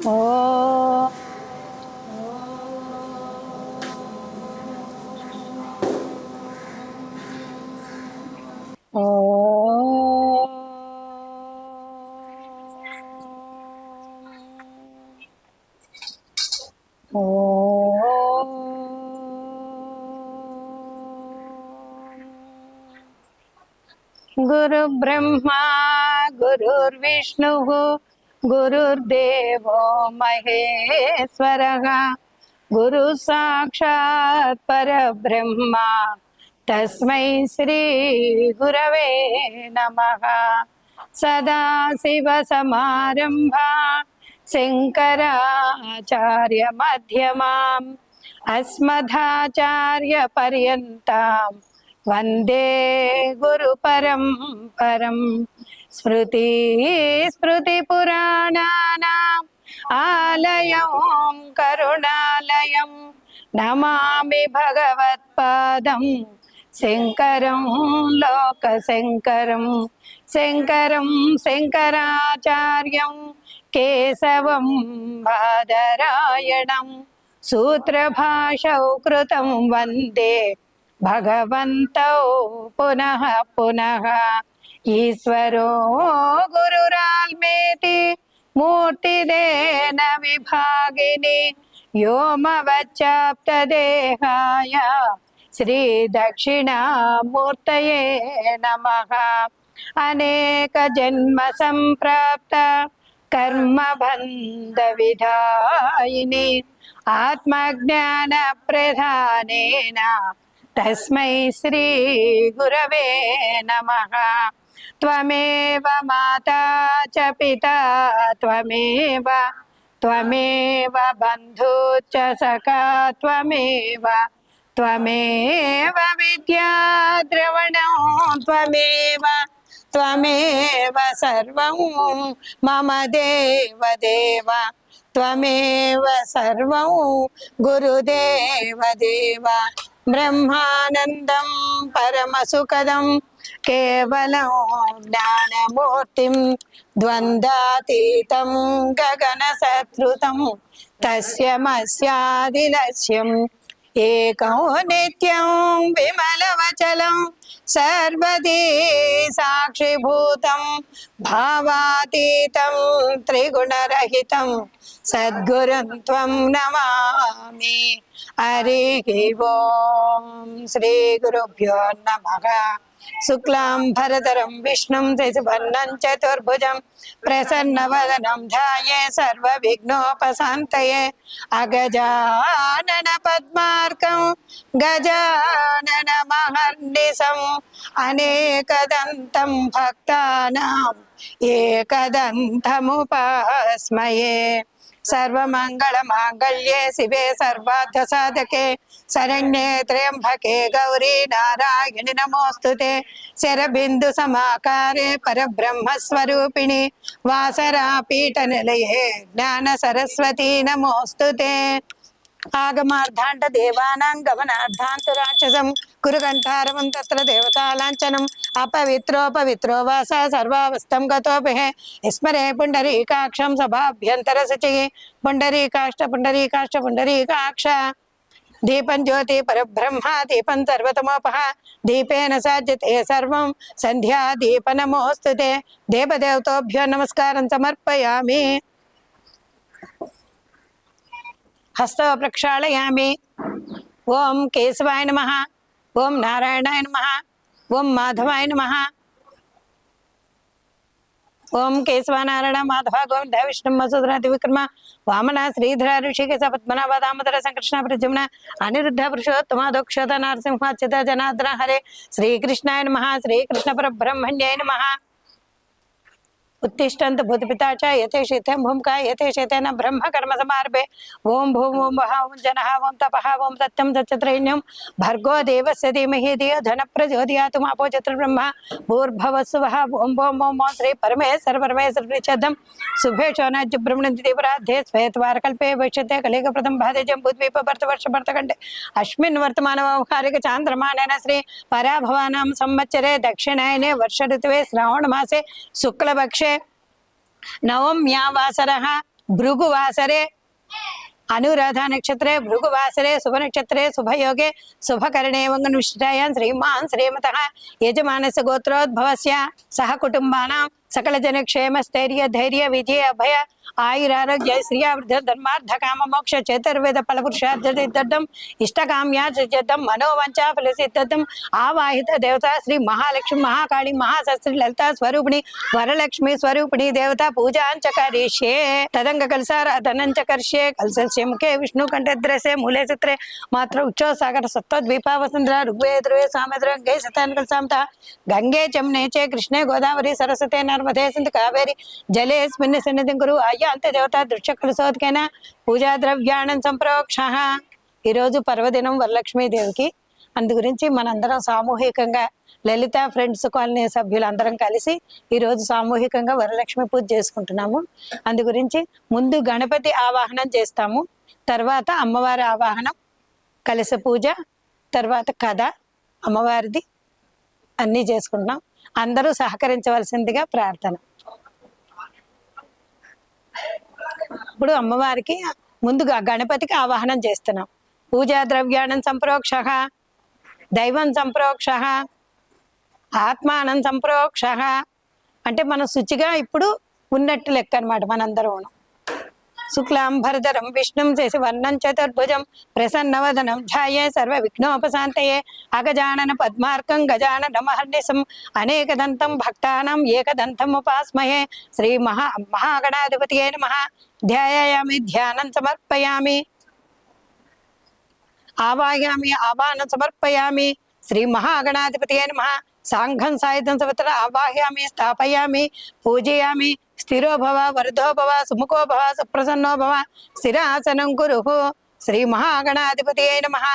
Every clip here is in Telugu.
ఓ గురు బ్రహ్మా గురుర్విష్ణు గురుర్దేవో మహేశ్వరః గురు సాక్షాత్ పరబ్రహ్మ తస్మై శ్రీ గురవే నమః. సదాశివ సమారంభా శంకరాచార్య మధ్యమాం అస్మదాచార్య పర్యంతం వందే గురు పరంపరం. స్మృతి స్మృతి పురాణానాం ఆలయం కరుణాలయం నమామి భగవత్పాదం శంకరం లోక శంకరం. శంకరం శంకరాచార్యం కేశవం బాదరాయణం సూత్రభాషౌ కృతం వందే భగవంతో పునః పునః. ఈశ్వరో గురురాల్మేతి మూర్తిదేన విభాగిని వ్యోమవచ్చాప్తదేహాయ శ్రీ దక్షిణామూర్తయే నమః. అనేక జన్మ సంప్రాప్త కర్మబంధ విధాయిని ఆత్మజ్ఞాన ప్రధానేన తస్మై శ్రీ గురవే నమః. త్వమేవ మాతా చ పితా త్వమేవ త్వమేవ బంధూ చ సఖా త్వమేవ త్వమేవ విద్యా ద్రవణం త్వమేవ త్వమేవ సర్వం మమ దేవ దేవ త్వమేవ సర్వం గురుదేవ దేవ. బ్రహ్మానందం పరమసుఖదం కేవలం జ్ఞానమూర్తిం ద్వంద్వాతీతం గగన సత్కృతం తస్యమస్యాదిలక్ష్యం ఏకం నిత్యం విమలవచలం సర్వదీ సాక్షిభూతం భావాతీతం త్రిగుణరహితం సద్గురుం త్వం నమామి. హరి ఓం. శ్రీ గురుభ్యో నమః. శుక్లాం భరధరం విష్ణుం శశివర్ణం చతుర్భుజం ప్రసన్నవదనం ధ్యాయే సర్వవిఘ్నోపశాంతయే. అగజానన పద్మార్కం గజానన మహర్నిశం అనేకదంతం భక్తానాం ఏకదంతముపాస్మయే. సర్వమంగళ మాంగళ్యే శివే సర్వార్థ సాధకే శరణ్యే త్ర్యంబకే గౌరీ నారాయణి నమోస్తుతే. శరబిందు సమాకారే పరబ్రహ్మస్వరూపిణి వాసరాపీఠ నిలయే జ్ఞాన సరస్వతీ నమోస్తుతే. ఆగమార్థాండ దేవానాం గమనార్థాంతు రాక్షసం కురుకంఠారవం తత్ర దేవతాలాంఛనం అపవిత్రోపవిత్రో వాస సర్వావస్థం గతోపిహ స్మరే పుండరీకాక్షం సభాభ్యంతర శుచి. పుండరీకాష్ట పుండరీకాష్ట పుండరీకాక్ష. దీపం జ్యోతి పరబ్రహ్మ దీపం సర్వతమోపహ దీపేన సాధ్యతే సర్వం సంధ్యా దీప నమోస్తుతే. దేవదేవతోభ్యో నమస్కారం సమర్పయామి. హస్తో ప్రక్షాళయామి. ఓం కేశవాయ నమః. ఓం నారాయణాయ నమః. ఓం మాధవాయ నమః. ఓం కేశవనారాయణ మాధవ గోవింద విష్ణు మసూదన త్రివిక్రమ వామన శ్రీధర ఋషికేశ పద్మనాభ దామోదర సంకృష్ణ ప్రద్యుమ్న అనిరుద్ధ పురుషోత్తమ దోక్షత నరసింహాచ్యుత జనార్దన హరే. శ్రీకృష్ణాయ నమః. శ్రీకృష్ణ పరబ్రహ్మణ్యాయ నమః. उत्तिष्ठन्तु भूतपिता च यते शीतं भूमिका यते शीतेन ब्रह्म कर्म समारभे. ओं भूम ओं वः ओं जनः ओं तपः ओं सत्यं सत्यत्रैण्यं भर्गो देवस्य धीमहि धियो धनः प्रचोदयात् मापो चतुर्ब्रह्म भूर्भुवस्सुवः. ओं ओं ओं ओं श्री परमेश्वर परमेश्वरचदं शुभेशो नाज्य ब्रह्मणन्ति देवराध्ये श्वेतवारकल्पे वैश्यते कलिकप्रथम भादे जम्बूद्वीप भरतवर्ष भरतखण्डे अस्मिन् वर्तमानव्यावहारिक चान्द्रमानेन श्री पराभवानां संवत्सरे दक्षिणायने वर्ष ऋतुवे श्रावण मासे शुक्लपक्षे नवम्या वासरः భృగువాసరే అనురాధ నక్షత్రే భృగువాసరే శుభ నక్షత్రే శుభయోగే శుభకరణే వంగనుష్ఠాయాం శ్రీమాన్ శ్రీమతః యజమానస్య గోత్రోద్భవస్య సహ కుటుంబానాం సకల జన క్షేమ స్థైర్య ధైర్య విజయ అభయ ఆయురారోగ్య శ్రీయావృద్ధ ధర్మార్థ కామ మోక్ష చతుర్వేద ఫలపురుషార్థం ఇష్టకామ్యా సిద్ధ్యర్థం మనోవంచా ఫలసిద్ధం ఆవాహిత దేవత శ్రీ మహాలక్ష్మి మహాకాళి మహాశస్త్రి లలితా స్వరూపిణి వరలక్ష్మి స్వరూపిణి దేవత పూజాంచ కరిష్యే తదంగ కలసారాధనంచ కరిష్యే కలసస్య ముఖే విష్ణు కంఠద్రసే మూలే చిత్రే మాత్ర ఉచ్చో సాగర సత్వద్వీపా వసుంధర ఋగ్వేద ధ్రువే సామెద్ర గంగే సతాన్ కలసాంత గంగే జమునే చే కృష్ణే గోదావరి సరస్వతే నర్మదే సింధు కావేరి జలే స్మిన్ సన్నిధిం కురు అంత దేవత దృశ్య కలసోదకైనా పూజా ద్రవ్యాణం సంప్రోక్ష. ఈరోజు పర్వదినం వరలక్ష్మీదేవికి. అందు గురించి మనందరం సామూహికంగా లలిత ఫ్రెండ్స్ కాలనీ సభ్యులందరం కలిసి ఈరోజు సామూహికంగా వరలక్ష్మి పూజ చేసుకుంటున్నాము. అందు గురించి ముందు గణపతి ఆవాహనం చేస్తాము, తర్వాత అమ్మవారి ఆవాహనం, కలశ పూజ, తర్వాత కథ అమ్మవారిది అన్నీ చేసుకుంటున్నాం. అందరూ సహకరించవలసిందిగా ప్రార్థన. ఇప్పుడు అమ్మవారికి ముందుగా గణపతికి ఆవాహనం చేస్తున్నాం. పూజా ద్రవ్యాణం సంప్రోక్ష, దైవం సంప్రోక్ష, ఆత్మానం సంప్రోక్ష అంటే మనం శుచిగా ఇప్పుడు ఉన్నట్టు లెక్క అనమాట. మనందరం శుక్లాంబరధరం విష్ణుం శశివర్ణం చతుర్భుజం ప్రసన్నవదనం ధ్యాయే సర్వ విఘ్నోపశాంతయే అగజానన పద్మార్కం గజానన మహర్నిశం అనేకదంతం భక్తానాం ఏకదంతం ఉపాస్మహే. శ్రీ మహాగణాధిపతియే నమః. ధ్యాయామి ధ్యానం సమర్పయామి, ఆవాహయామి ఆవాహనం సమర్పయామి. శ్రీ మహాగణాధిపతియే నమః. సాంఘం సాయుధం సవిత్ర ఆవాహయామి స్థాపయామి పూజయామి. స్థిరో భవ వరదో భవ సుముఖో భవ సుప్రసన్నో భవ స్థిరాసనం కురు. శ్రీ మహాగణాధిపతియే నమః.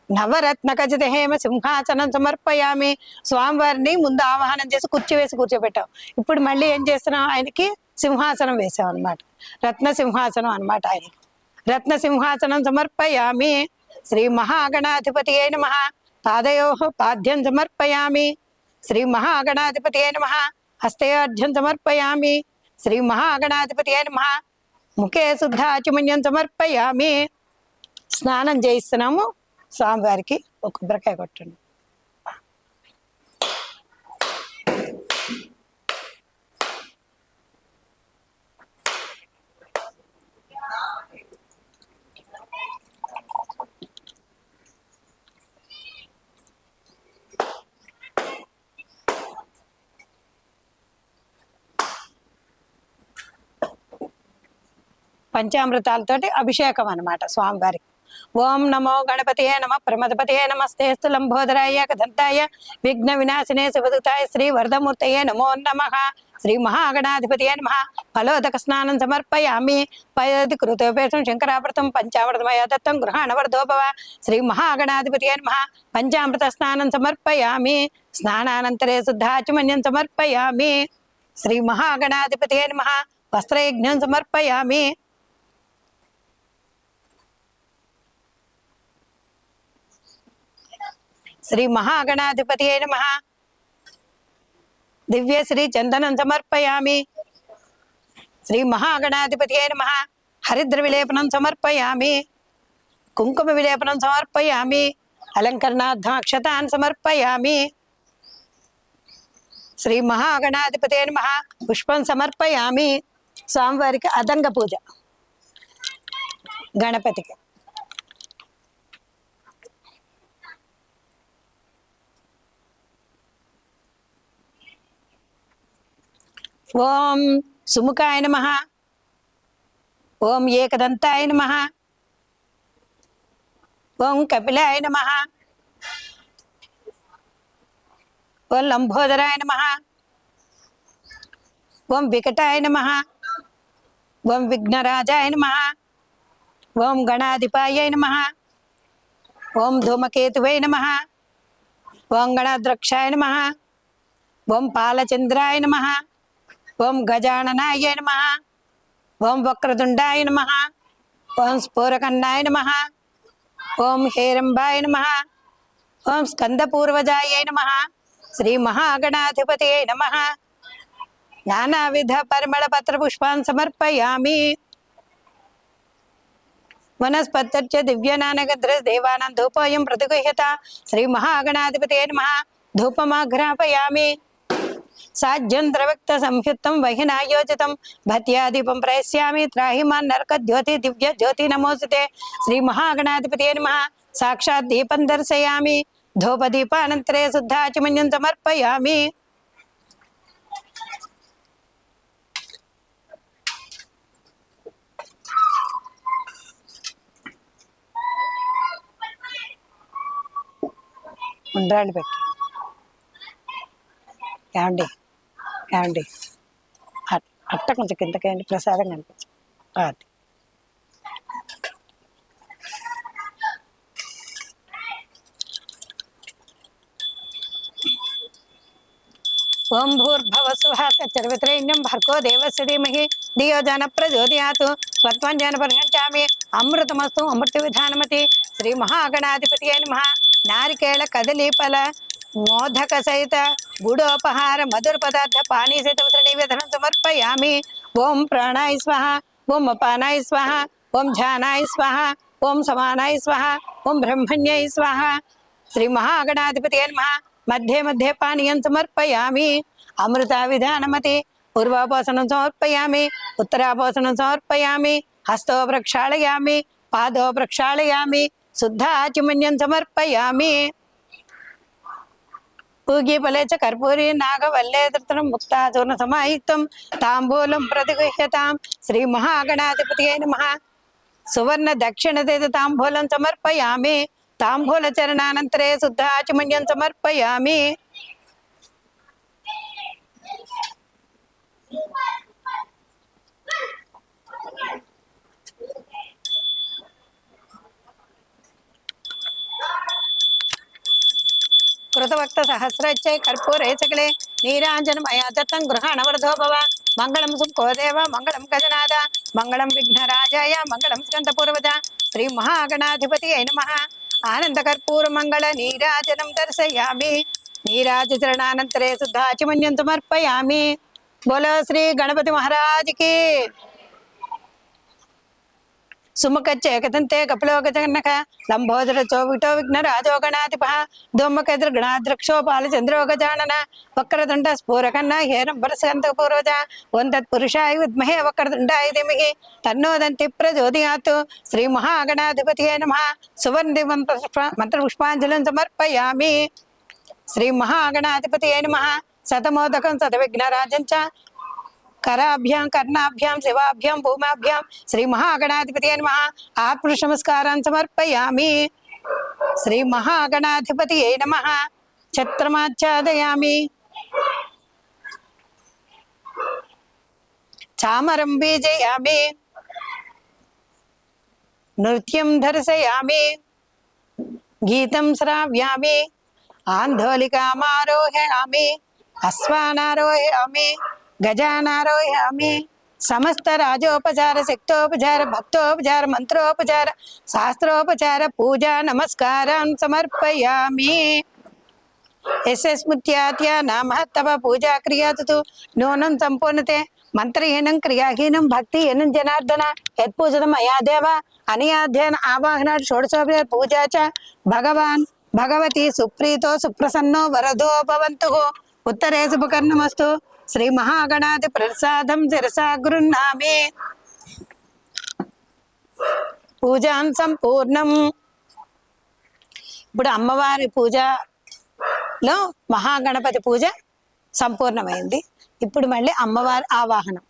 నవరత్న ఖచ్చిత హేమ సింహాసనం సమర్పయామి. స్వామివారిని ముందు ఆవాహనం చేసి కుర్చీ వేసి కూర్చోబెట్టాం. ఇప్పుడు మళ్ళీ ఏం చేస్తున్నాం, ఆయనకి సింహాసనం వేసాం అనమాట. రత్న సింహాసనం అనమాట ఆయనకి. రత్న సింహాసనం సమర్పయామి. శ్రీ మహాగణాధిపతియే నమః. పాదయోః పాద్యం సమర్పయామి. శ్రీ మహాగణాధిపతియే నమః. హస్తయార్ఘ్యం సమర్పయామి. శ్రీ మహాగణాధిపతియే నమః. ముఖే శుద్ధాచమన్యం సమర్పయామి. స్నానం చేయిస్తున్నాము స్వామివారికి. ఒక కొబ్బరికాయ కొట్టండి. పంచామృతాలతోటి అభిషేకం అన్నమాట స్వామివారికి. ఓం నమో గణపతియే నమ ప్రమదపతియే నమస్తేస్తు లంబోదరాయ కదంతాయ విఘ్న వినాశినే శివదుతాయ శ్రీ వరదమూర్తయే నమో నమః. శ్రీ మహాగణాధిపతియే నమః. ఫలోదక స్నానం సమర్పయామి. పయోధి కృతోపేతం శంకరామృతం పంచామృతమయ దత్తం గృహాణ వరదో భవ. శ్రీ మహాగణాధిపతియే నమః. పంచామృత స్నానం సమర్పయామి. స్నానానంతరే శుద్ధాచమన్యం సమర్పయామి. శ్రీ మహాగణాధిపతియే నమః. వస్త్రయజ్ఞం సమర్పయామి. శ్రీ మహాగణాధిపతియే నమః. దివ్యశ్రీ చందనం సమర్పయామి. శ్రీ మహాగణాధిపతియే నమః. హరిద్ర విలేపనం సమర్పయామి. కుంకుమ విలేపనం సమర్పయామి. అలంకరణార్థం అక్షతాన్ సమర్పయామి. శ్రీ మహాగణాధిపతియే నమః. పుష్పం సమర్పయామి. స్వామివారికి అదంగ పూజ. గణపతికి ఓం సుముఖాయ నమః. ఓం ఏకదంతాయ నమః. ఓం కపిలాయ నమః. ఓం లంబోదరాయ నమః. ఓం వికటాయ నమః. ఓం విఘ్నరాజాయ నమః. ఓం గణాధిపాయ నమః. ఓం ధూమకేతువే నమః. ఓం గణాధ్రక్షాయ నమః. ఓం పాలచంద్రాయ నమః. ఓం గజాననాయ నమః. ఓం వక్రతుండాయ నమః. ఓం స్ఫోరకన్నాయ నమః. ఓం హేరంబాయ నమః. ఓం స్కందపూర్వజాయ నమః. శ్రీ మహాగణాధిపతియే నమః. నానావిధ పరిమళ పత్ర పుష్పాన్ సమర్పయామి. వనస్పత్య దివ్యనానగద్ర దేవానాం ధూపోయం ప్రతిగృహ్యత. శ్రీ మహాగణాధిపతయే నమః. ధూపమాఘ్రాపయామి. సాజ్యం ద్రవక్త సంయుక్తం వహినాయోజితం భత్యాదీపం ప్రయస్యామి. త్రాహిమాన్ నరక జ్యోతి దివ్య జ్యోతి నమోస్తుతే. శ్రీ మహాగణాధిపతయే నమః. సాక్షాత్ దీపం దర్శయామి. ధూపదీపానంతరే శుద్ధాచమన్యం సమర్పయామి. ఉండ్రాళ్ళు పెట్టి ఏమండి ఏమండి అట్ట కొంచెం కిందకేయండి, ప్రసాదం కనిపించు. అది ఓం భూర్భవ స్వః తత్సవితుర్వరేణ్యం భర్గో దేవస్య ధీమహి ధియో జన ప్రచోదయాత్. స్వత్వంజన పరిహంచామి. అమృతమస్తు అమృత విధానమతి. శ్రీ మహాగణాధిపతయే నమః. నారికేళ కదలీఫల మోదక సహిత గుడోపహార మధుర పదార్థ పానీ సహిత నివేదనం సమర్పయామి. ఓం ప్రాణాయ స్వాహ. ఓం అపానాయ స్వాహ. ఓం ధ్యానాయ స్వాహ. ఓం సమానాయ స్వాహ. ఓం బ్రహ్మణ్యాయ స్వాహ. శ్రీ మహాగణాధిపతయే నమః. మధ్య మధ్య పానీయం సమర్పయామి. అమృత విధానమతి. పూర్వాపోసనం సమర్పయామి. ఉత్తరాపోసనం సమర్పయామి. హస్తో ప్రక్షాళయామి. పాదో ప్రక్షాళయామి. శుద్ధ ఆచమన్యం సమర్పయామి. పూగీఫలే చ కర్పూరీ నాగవల్లేతృతం ముక్తాచూర్ణ సమాయుక్తం తాంబూలం ప్రతిగృహ్యతాం. శ్రీ మహాగణాధిపతయే నమః. సువర్ణ దక్షిణదేత తాంబూలం సమర్పయామి. తాంబూల చరణానంతరే శుద్ధ ఆచమన్యం సమర్పయామి. కృతవక్త సహస్రచ్చై కర్పూరే సకలే నీరాంజనమయా దత్తం గృహాణవర్ధో భవ. మంగళం సుఖోదేవ మంగళం గజనాథ మంగళం విఘ్నరాజాయ మంగళం స్కందపూర్వజ. శ్రీ మహాగణాధిపతయే నమః. ఆనంద కర్పూర మంగళ నీరాజనం దర్శయామి. నీరాజచరణానంతరే శుద్ధాచమన్యం సమర్పయామి. బోలో శ్రీ గణపతి మహారాజ్కి. సుముఖచ్చేకతంతే కపిలో గజనక లంబోదర చోవిటో విఘ్న రాజో గణాధిప. ధూమకేంద్ర గణాద్రక్షోపాల చంద్రో గజానన వక్రతుండ స్ఫూరకన్న హేరంబరస్కంత పూర్వజ. ఓం తత్పురుషాయ విద్మహే వక్రతుండాయ ధీమహి తన్నోదంతి ప్రచోదయాత్. శ్రీ మహాగణాధిపతయే నమః. సువర్ణ మంత్రపుష్పాంజలిం సమర్పయామి. శ్రీ మహాగణాధిపతయే నమః. శతమోదకం శతవిఘ్నరాజం చ कराभ्यां कर्णाभ्यां शिवाभ्यां भूमाभ्यां श्री महागणाधिपतये नमः. आत्मपुरुष नमस्कारान् समर्पयामि. श्री महागणाधिपतये नमः. छत्रमाच्छादयामि. चामरं बीजयामि. नृत्यं दर्शयामि. गीतं श्राव्यामि. आंदोलिकामारोहयामि. अश्वानारोहयामि. गजानारोहयामि. समस्त राजोपचार शक्तोपचार भक्तोपचार मंत्रोपचार शास्त्रोपचार पूजा नमस्कारान् समर्पयामि. यस्मुत्यात्या नामः तव पूजा क्रियातु नूनं संपूर्णते. मंत्रहीनं क्रियाहीनं भक्तिहीनं जनार्दन यत्पूजितं मया देव अनियाध्ययन आवाहनात् षोडशोपचार पूजा च भगवान् भगवती सुप्रीतो सुप्रसन्नो वरदो भवन्तु. उत्तरे शुभकर्णमस्तु. శ్రీ మహాగణాధి ప్రసాదం శిరసా గృహ్ణామి. పూజాన్ సంపూర్ణం. ఇప్పుడు అమ్మవారి పూజలో మహాగణపతి పూజ సంపూర్ణమైంది. ఇప్పుడు మళ్ళీ అమ్మవారి ఆవాహనం.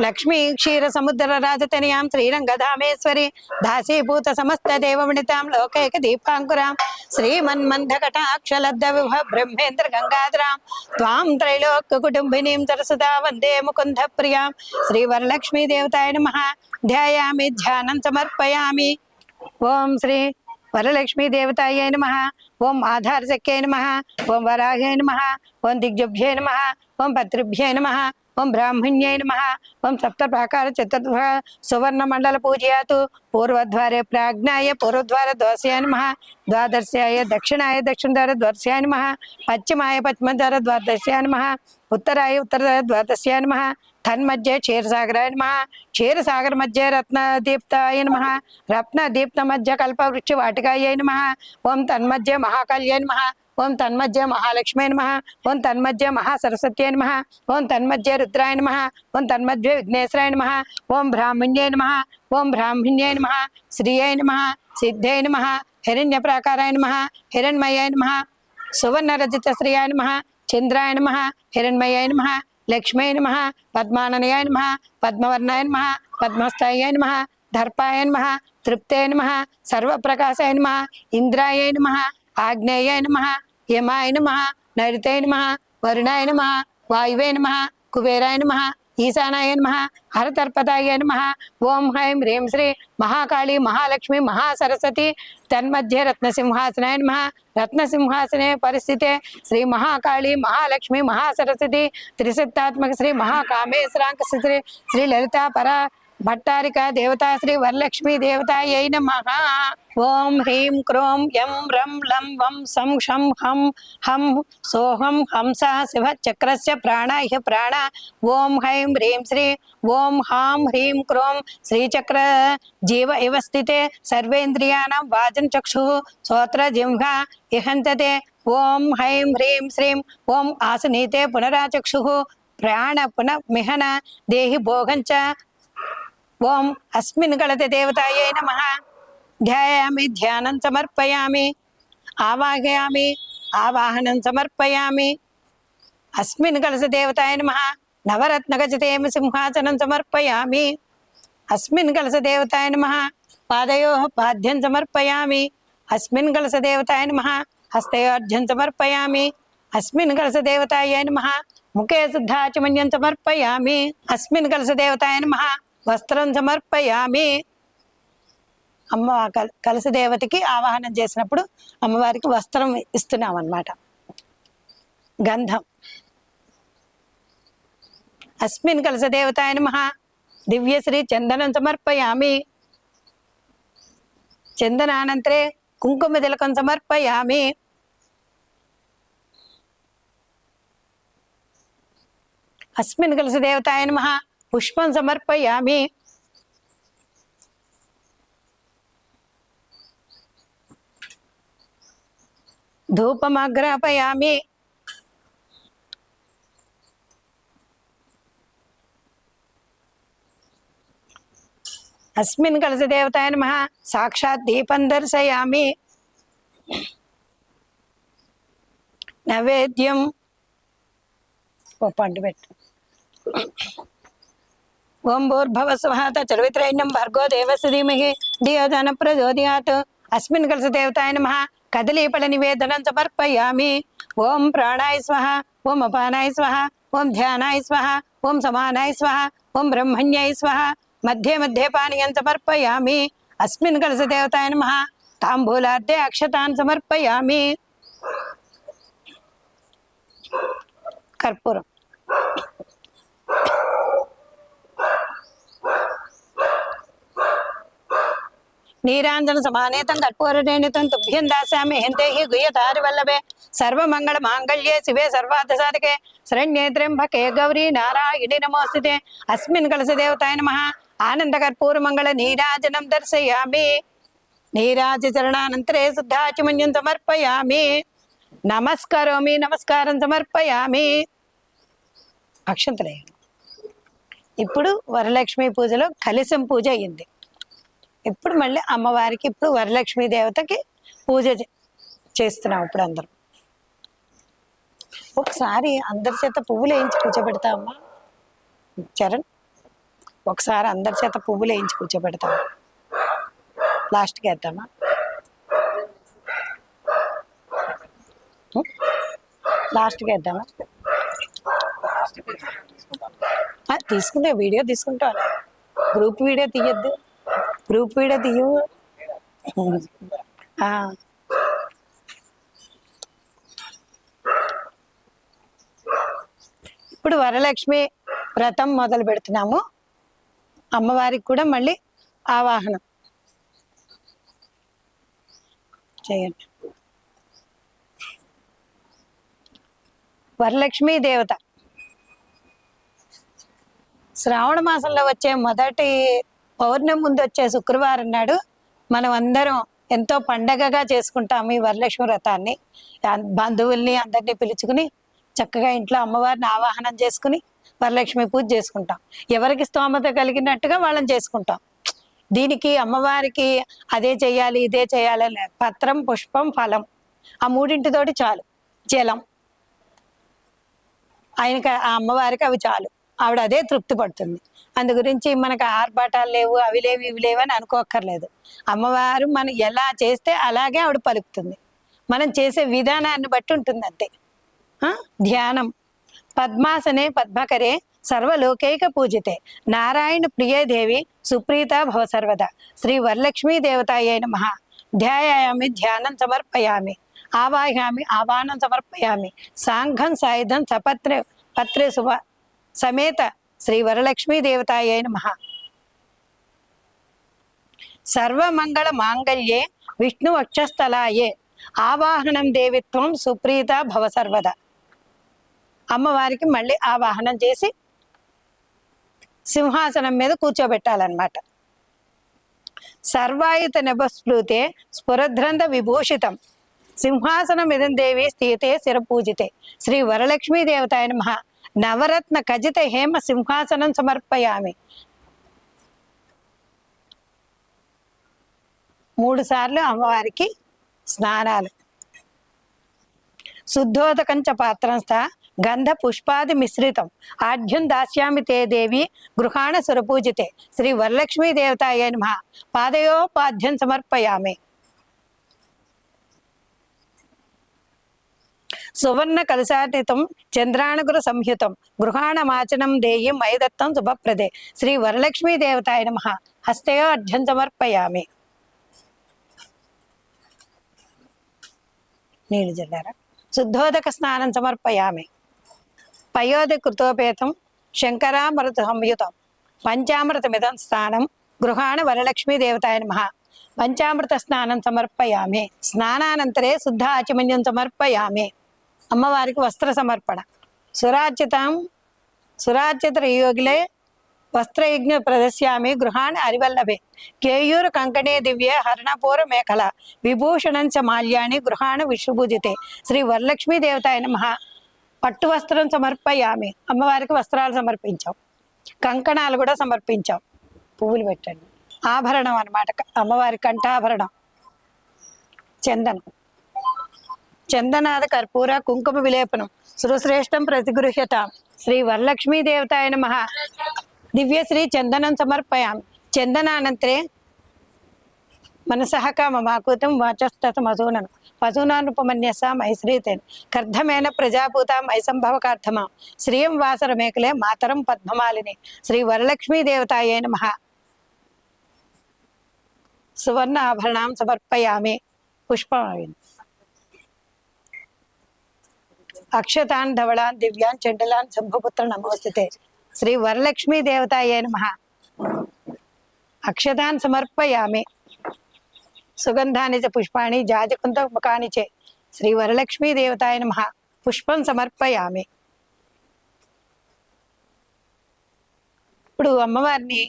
లక్ష్మీ క్షీర సముద్ర రాజతనయాం శ్రీరంగధామేశ్వరి దాసీభూత సమస్త దేవమణితాం లోకైక దీపాంకురాం శ్రీమన్మందకటాక్షలబ్ధ విభ బ్రహ్మేంద్ర గంగాధరాం త్వాం త్రైలోక్య కుటుంబినీం సరసదా వందే ముకుంద ప్రియాం. శ్రీ వరలక్ష్మీ దేవతాయ నమః. ధ్యాయామి ధ్యానం సమర్పయామి. ఓం శ్రీ వరలక్ష్మీ దేవతాయ నమః. ఓం ఆధారశక్యై నమః. ఓం వరాహ్యై నమః. ఓం దిగ్జభ్యై నమః. ఓం పత్రిభ్యై నమః. ఓం బ్రాహ్మణ్యై నమః. ఓం సప్తప్రాకార చతుర్భ సువర్ణ మండల పూజయాతు. పూర్వద్వారే ప్రాజ్ఞాయ పూర్వద్వార ద్వాస్యాయ నమః. ద్వాదశ్యాయ దక్షిణాయ దక్షిణద్వార ద్వాదశ్యాయ నమః. పశ్చిమాయ పశ్చిమద్వార ద్వాదశ్యాయ నమః. ఉత్తరాయ ఉత్తరద్వార ద్వాదశ్యాయ నమః. తన్మధ్యే క్షీరసాగరాయ నమః. క్షీరసాగర మధ్య రత్నదీప్తాయ నమః. రత్నదీప్త మధ్య కల్పవృక్ష వాటికాయ నమః. ఓం తన్మధ్య మహాకాళ్యాయ నమః. ఓం తన్మధ్య మహాలక్ష్మీ నమః. ఓం తన్మధ్య మహాసరస్వత్యై నమః. ఓం తన్మధ్య రుద్రాయ నమః. ఓం తన్మధ్య విఘ్నేశ్వరాయ నమః. ఓం బ్రాహ్మణ్యై నమః. ఓం బ్రాహ్మణ్యై నమః. శ్రీయై నమః. సిద్ధై నమః. హిరణ్య ప్రాకారాయ నమః. హిరణ్మయాయ నమః. సువర్ణరజిత శ్రీయాయ నమః. చంద్రాయ నమః. హిరణ్మయాయ నమః. లక్ష్మీ నమః. పద్మాననయాయ నమః. పద్మవర్ణాయ నమః. పద్మస్థాయ నమః. దర్పాయ నమః. తృప్తాయ నమః. సర్వప్రకాశాయ నమః. ఇంద్రాయ నమః. ఆగ్నేయాయ నమః. యమాయ నమః. నైరుతాయ నమః. వరుణాయ నమః. వాయువే నమః. కుబేరాయ నమః. ఈశానాయ నమః. హరతర్పతాయ నమః. ఓం హ్రైం హ్రీం శ్రీ మహాకాళీ మహాలక్ష్మి మహాసరస్వతి తన్మధ్య రత్నసింహాసనాయ నమః. రత్నసింహాసనే పరిస్థితే శ్రీ మహాకాళీ మహాలక్ష్మి మహాసరస్వతి త్రిశక్తాత్మక శ్రీ మహాకామేశ్వరాంక శ్రీ శ్రీ లలితా పరా భట్టారిక దేవతా శ్రీ వరలక్ష్మీ దేవతాయై నమః. ఓం హ్రీం క్రోం యం రం లం వం సం షం హం హం సోహం హంస శివ చక్రస్య ప్రాణాయ ప్రాణ. ఓం హ్రైం హ్రీం శ్రీ ఓం హాం హ్రీం క్రోం శ్రీచక్ర జీవ ఇవ స్థితే సర్వేంద్రియాణం వాజం చక్షు శ్రోత్ర జిహ్వ ఇహంతతే. ఓం హ్రైం హ్రీం శ్రీం ఓం ఆసనీతే పునరాచక్షు ప్రాణ పునఃమిహన దేహి భోగంచ. ఓం అస్మిన్ గళతే దేవతాయై నమః. ధ్యాయామి ధ్యానం సమర్పయామి. ఆవాహయామి ఆవాహనం సమర్పయామి. అస్మిన్ కలశ దేవతాయ నమః. నవరత్న గజతేమ సింహాసనం సమర్పయామి. అస్మిన్ కలశ దేవతాయ నమః. పాదయోః పాద్యం సమర్పయామి. అస్మిన్ కలశ దేవతాయ నమః. హస్తయోర్ధ్యం సమర్పయామి. అస్మిన్ కలశ దేవతాయ నమః. ముఖే శుద్ధాచమన్యం సమర్పయామి. అస్మిన్ కలశ దేవతాయ నమః. వస్త్రం సమర్పయామి. అమ్మ కలశ దేవతకి ఆవాహనం చేసినప్పుడు అమ్మవారికి వస్త్రం ఇస్తున్నాం అన్నమాట. గంధం. అస్మిన్ కలశ దేవతాయ నమః. దివ్యశ్రీ చందనం సమర్పయామి. చందనానంతరే కుంకుమ తిలకం సమర్పయామి. అస్మిన్ కలశ దేవతాయ నమః. పుష్పం సమర్పయామి. ధూపమగ్రాపయామి. అస్మిన్ కలశ దేవతాయ నమః. సాక్షాత్ దీపం దర్శయామి. నైవేద్యం ఓ పండు పెట్టు. ఓం భూర్భువ స్వః తత్సవితుర్వరేణ్యం భర్గో దేవస్య ధీమహి ధియో యో నః ప్రచోదయాత్. అస్మిన్ కలశ దేవతాయ నమః. కదలీఫల నివేదనం సమర్పయామి. ఓం ప్రాణాయ స్వః. ఓం అపానాయ స్వః. ఓం ధ్యానాయ స్వః. ఓం సమానాయ స్వః. ఓం బ్రహ్మణ్యాయ స్వః. మధ్యే మధ్యే పానీయం సమర్పయామి. అస్మిన్ కలశ దేవతాయ నమః. తాంబూలార్ధే అక్షతాన్ సమర్పయామి. కర్పూరం. నీరాంజన సమానేతం కర్పూరనేనితం తుభ్యం దాస్యామి హెంతే హి గుహ్యతారి వల్లభే సర్వమంగళ మాంగళ్యే శివే సర్వార్థ సాధకే శరణ్యే త్ర్యంబకే గౌరీ నారాయణి నమోస్తుతే. అస్మిన్ కలశ దేవతాయ నమః. ఆనంద కర్పూర మంగళ నీరాజనం దర్శయామి. నీరాజచరణానంతరే శుద్ధాచమన్యం సమర్పయామి. నమస్కరోమి. నమస్కారం సమర్పయామి. అక్షంతలే. ఇప్పుడు వరలక్ష్మి పూజలో కలశం పూజ అయ్యింది. ఇప్పుడు మళ్ళీ అమ్మవారికి ఇప్పుడు వరలక్ష్మి దేవతకి పూజ చేస్తున్నాం. ఇప్పుడు అందరం ఒకసారి అందరి చేత పువ్వులు వేయించి కూర్చోబెడతామమ్మా. చరణ్ ఒకసారి అందరి చేత పువ్వులు వేయించి కూర్చోబెడతాం. లాస్ట్కి వేద్దామా? లాస్ట్కి వేద్దామా? తీసుకుంటే వీడియో తీసుకుంటా. గ్రూప్ వీడియో తీయద్దు. గ్రూప్ వీడియో తీయవు. ఇప్పుడు వరలక్ష్మి వ్రతం మొదలు పెడుతున్నాము. అమ్మవారికి కూడా మళ్ళీ ఆవాహనం చేయండి. వరలక్ష్మీ దేవత శ్రావణ మాసంలో వచ్చే మొదటి పౌర్ణమి ముందు వచ్చే శుక్రవారం నాడు మనం అందరం ఎంతో పండగగా చేసుకుంటాము ఈ వరలక్ష్మి వ్రతాన్ని. బంధువుల్ని అందరినీ పిలుచుకుని చక్కగా ఇంట్లో అమ్మవారిని ఆవాహనం చేసుకుని వరలక్ష్మి పూజ చేసుకుంటాం. ఎవరికి స్తోమత కలిగినట్టుగా వాళ్ళని చేసుకుంటాం. దీనికి అమ్మవారికి అదే చెయ్యాలి ఇదే చేయాలని పత్రం, పుష్పం, ఫలం ఆ మూడింటితోటి చాలు. జలం ఆయనకి ఆ అమ్మవారికి అవి చాలు. ఆవిడ అదే తృప్తి పడుతుంది. అందు గురించి మనకు ఆర్భాటాలు లేవు, అవి లేవు ఇవి లేవు అని అనుకోక్కర్లేదు. అమ్మవారు మనం ఎలా చేస్తే అలాగే ఆవిడ పలుకుతుంది. మనం చేసే విధానాన్ని బట్టి ఉంటుంది అంతే. ధ్యానం పద్మాసనే పద్మకరే సర్వలోకైక పూజితే నారాయణ ప్రియే దేవి సుప్రీత భవ సర్వదా శ్రీ వరలక్ష్మీ దేవతాయై నమః. ధ్యాయామి ధ్యానం సమర్పయామి, ఆవాహయామి ఆవాహనం సమర్పయామి. సాంఘం సాయుధం సపత్రే పత్రే శుభ సమేత శ్రీ వరలక్ష్మీ దేవతాయై నమః. సర్వమంగళ మాంగళ్యే విష్ణు వక్షస్థలాయే ఆవాహనం దేవిత్వం సుప్రీత భవ సర్వదా. అమ్మవారికి మళ్ళీ ఆవాహనం చేసి సింహాసనం మీద కూర్చోబెట్టాలన్నమాట. సర్వాయుత నభస్ఫృతే స్ఫురద్రంద విభూషితం సింహాసనం ఇదం దేవి స్థితే శిరపూజితే శ్రీ వరలక్ష్మీ దేవతాయ నమః. నవరత్న ఖజిత హేమ సింహాసనం సమర్పయామి. 3 సార్లు అమ్మవారికి స్నానాలు. శుద్ధోదకంచ పాత్రంస్థ గంధ పుష్పాది మిశ్రితం ఆఢ్యం దాస్యామి తే దేవి గృహాణ సురపూజితే శ్రీ వరలక్ష్మీ దేవతాయ నమః. పాదయోపాధ్యం సమర్పయామి. సువర్ణ కలశాటితం చంద్రాణగుర సంయుతం గృహాణమాచనం దేయి మైదత్తం శుభప్రదే శ్రీ వరలక్ష్మీ దేవతాయ నమః. హస్తయో అర్ఘ్యం సమర్పయామి. నీళ్ళు జల్లారా. శుద్ధోదక స్నానం సమర్పయామి. పయోధి కృతోపేతం శంకరామృత సంయుతం పంచామృతమిదం స్నానం గృహాణ వరలక్ష్మీ దేవతాయ నమః. పంచామృత స్నానం సమర్పయామి. స్నానానంతరే శుద్ధ ఆచమన్యం సమర్పయామి. అమ్మవారికి వస్త్ర సమర్పణ. సురార్చిత యోగిలే వస్త్రయజ్ఞ ప్రదశ్యామి గృహాన్ అరివల్లభే కేయూరు కంకణే దివ్య హరణపూర మేఖల విభూషణం చ మాల్యాన్ని గృహాణ విశ్వభూజితే శ్రీ వరలక్ష్మీ దేవతాయ నమః. పట్టు వస్త్రం సమర్పయామి. అమ్మవారికి వస్త్రాలు సమర్పించాం, కంకణాలు కూడా సమర్పించాం. పువ్వులు పెట్టండి. ఆభరణం అన్నమాట అమ్మవారి కంఠాభరణం చందనం. చందనాద కర్పూర కుంకుమ విలేపనం సురశ్రేష్టం ప్రతిగృహ్యత శ్రీ వరలక్ష్మీ దేవతాయ నమః. దివ్యశ్రీ చందనం సమర్పయామి. చందనానంతరే మనసహ కామమాకూతం వాచస్తమసూననం పశూనానుపమన్యస మైశ్రీతేన కర్ధమేన ప్రజాపూత మైసంభవకార్థమా శ్రీయం వాసర మేఖలే మాతరం పద్మమాలిని శ్రీ వరలక్ష్మీ దేవతాయే నమః. సువర్ణ ఆభరణం సమర్పయామి. పుష్పం అక్షతాన్ ధవళాన్ దివ్యాన్ చండలాన్ శంభుపుత్ర నమోస్తుతే శ్రీ వరలక్ష్మీ దేవతాయే నమః. అక్షతాన్ సమర్పయామి. సుగంధాని చ పుష్పాణి జాజకుంత ముఖాని చే శ్రీ వరలక్ష్మీ దేవతాయ నమః. పుష్పం సమర్పయామి. ఇప్పుడు అమ్మవారిని